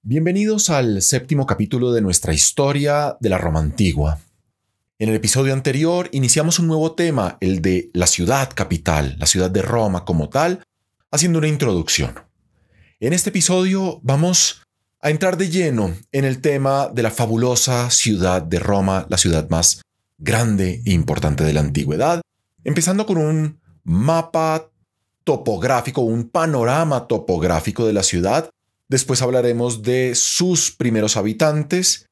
Bienvenidos al séptimo capítulo de nuestra historia de la Roma antigua. En el episodio anterior iniciamos un nuevo tema, el de la ciudad capital, la ciudad de Roma como tal, haciendo una introducción. En este episodio vamos a entrar de lleno en el tema de la fabulosa ciudad de Roma, la ciudad más grande e importante de la antigüedad, empezando con un mapa topográfico, un panorama topográfico de la ciudad. Después hablaremos de sus primeros habitantes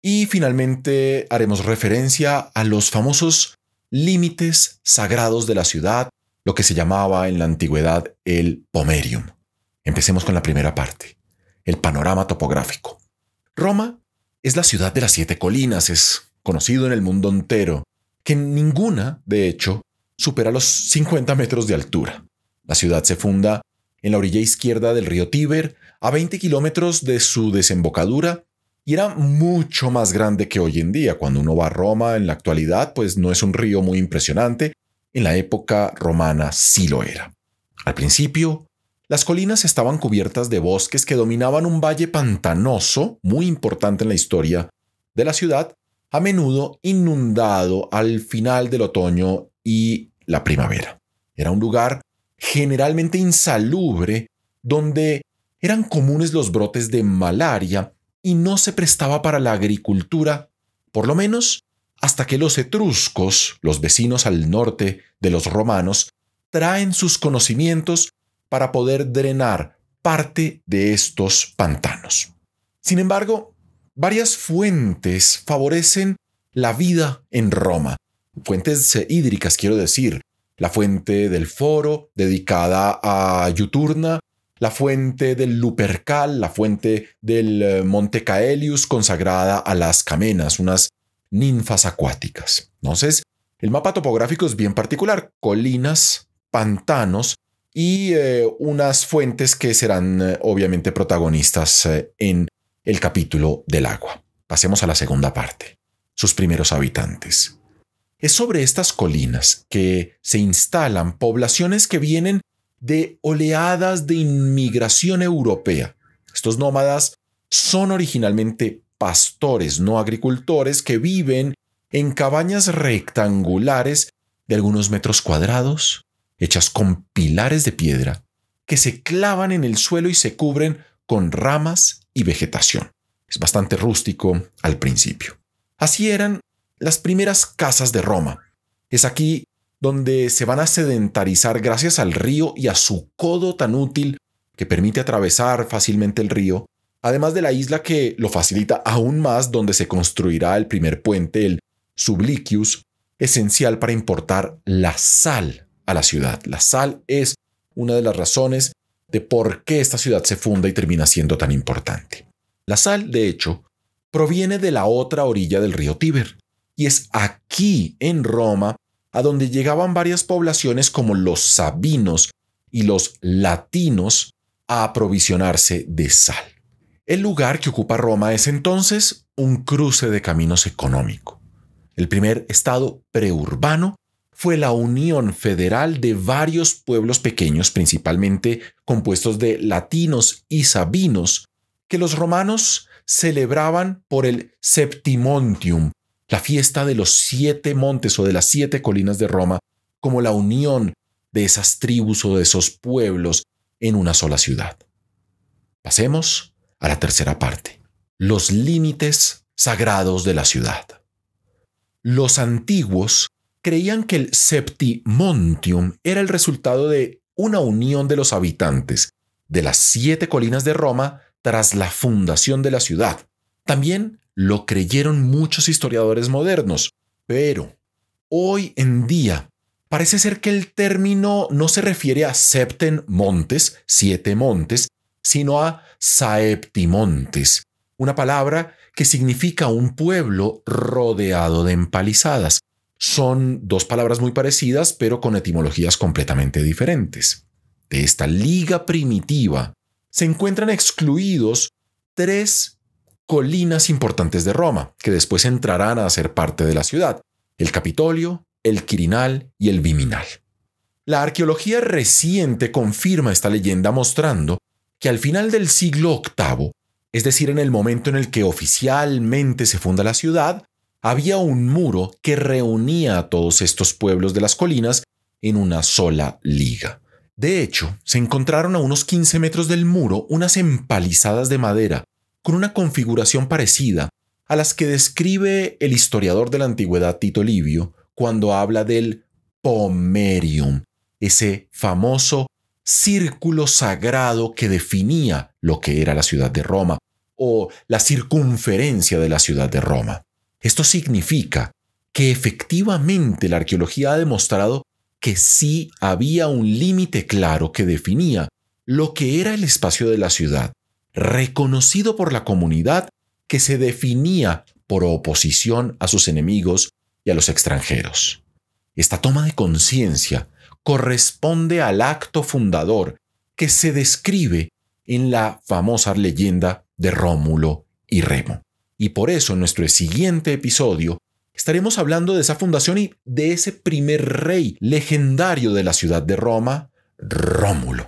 y finalmente haremos referencia a los famosos límites sagrados de la ciudad, lo que se llamaba en la antigüedad el pomerium. Empecemos con la primera parte, el panorama topográfico. Roma es la ciudad de las 7 colinas, es conocido en el mundo entero, que ninguna, de hecho, supera los 50 metros de altura. La ciudad se funda en la orilla izquierda del río Tíber, a 20 kilómetros de su desembocadura, y era mucho más grande que hoy en día. Cuando uno va a Roma en la actualidad, pues no es un río muy impresionante. En la época romana sí lo era. Al principio, las colinas estaban cubiertas de bosques que dominaban un valle pantanoso, muy importante en la historia de la ciudad, a menudo inundado al final del otoño y la primavera. Era un lugar generalmente insalubre, donde eran comunes los brotes de malaria y no se prestaba para la agricultura, por lo menos hasta que los etruscos, los vecinos al norte de los romanos, traen sus conocimientos para poder drenar parte de estos pantanos. Sin embargo, varias fuentes favorecen la vida en Roma. Fuentes hídricas, quiero decir. La fuente del Foro, dedicada a Iuturna, la fuente del Lupercal, la fuente del Monte Caelius, consagrada a las Camenas, unas ninfas acuáticas. Entonces, el mapa topográfico es bien particular, colinas, pantanos y unas fuentes que serán obviamente protagonistas en el capítulo del agua. Pasemos a la segunda parte, sus primeros habitantes. Es sobre estas colinas que se instalan poblaciones que vienen de oleadas de inmigración europea. Estos nómadas son originalmente pastores, no agricultores, que viven en cabañas rectangulares de algunos metros cuadrados, hechas con pilares de piedra, que se clavan en el suelo y se cubren con ramas y vegetación. Es bastante rústico al principio. Así eran las primeras casas de Roma. Es aquí donde se van a sedentarizar gracias al río y a su codo tan útil que permite atravesar fácilmente el río, además de la isla que lo facilita aún más, donde se construirá el primer puente, el Sublicius, esencial para importar la sal a la ciudad. La sal es una de las razones de por qué esta ciudad se funda y termina siendo tan importante. La sal, de hecho, proviene de la otra orilla del río Tíber. Y es aquí, en Roma, a donde llegaban varias poblaciones como los sabinos y los latinos a aprovisionarse de sal. El lugar que ocupa Roma es entonces un cruce de caminos económico. El primer estado preurbano fue la unión federal de varios pueblos pequeños, principalmente compuestos de latinos y sabinos, que los romanos celebraban por el Septimontium, la fiesta de los 7 montes o de las 7 colinas de Roma, como la unión de esas tribus o de esos pueblos en una sola ciudad. Pasemos a la tercera parte, los límites sagrados de la ciudad. Los antiguos creían que el Septimontium era el resultado de una unión de los habitantes de las 7 colinas de Roma tras la fundación de la ciudad. También lo creyeron muchos historiadores modernos, pero hoy en día parece ser que el término no se refiere a septen montes, 7 montes, sino a saeptimontes, una palabra que significa un pueblo rodeado de empalizadas. Son 2 palabras muy parecidas, pero con etimologías completamente diferentes. De esta liga primitiva se encuentran excluidos 3 colinas importantes de Roma, que después entrarán a ser parte de la ciudad: el Capitolio, el Quirinal y el Viminal. La arqueología reciente confirma esta leyenda mostrando que al final del siglo VIII, es decir, en el momento en el que oficialmente se funda la ciudad, había un muro que reunía a todos estos pueblos de las colinas en una sola liga. De hecho, se encontraron a unos 15 metros del muro unas empalizadas de madera con una configuración parecida a las que describe el historiador de la antigüedad Tito Livio cuando habla del pomerium, ese famoso círculo sagrado que definía lo que era la ciudad de Roma o la circunferencia de la ciudad de Roma. Esto significa que efectivamente la arqueología ha demostrado que sí había un límite claro que definía lo que era el espacio de la ciudad, reconocido por la comunidad que se definía por oposición a sus enemigos y a los extranjeros. Esta toma de conciencia corresponde al acto fundador que se describe en la famosa leyenda de Rómulo y Remo. Y por eso en nuestro siguiente episodio estaremos hablando de esa fundación y de ese primer rey legendario de la ciudad de Roma, Rómulo.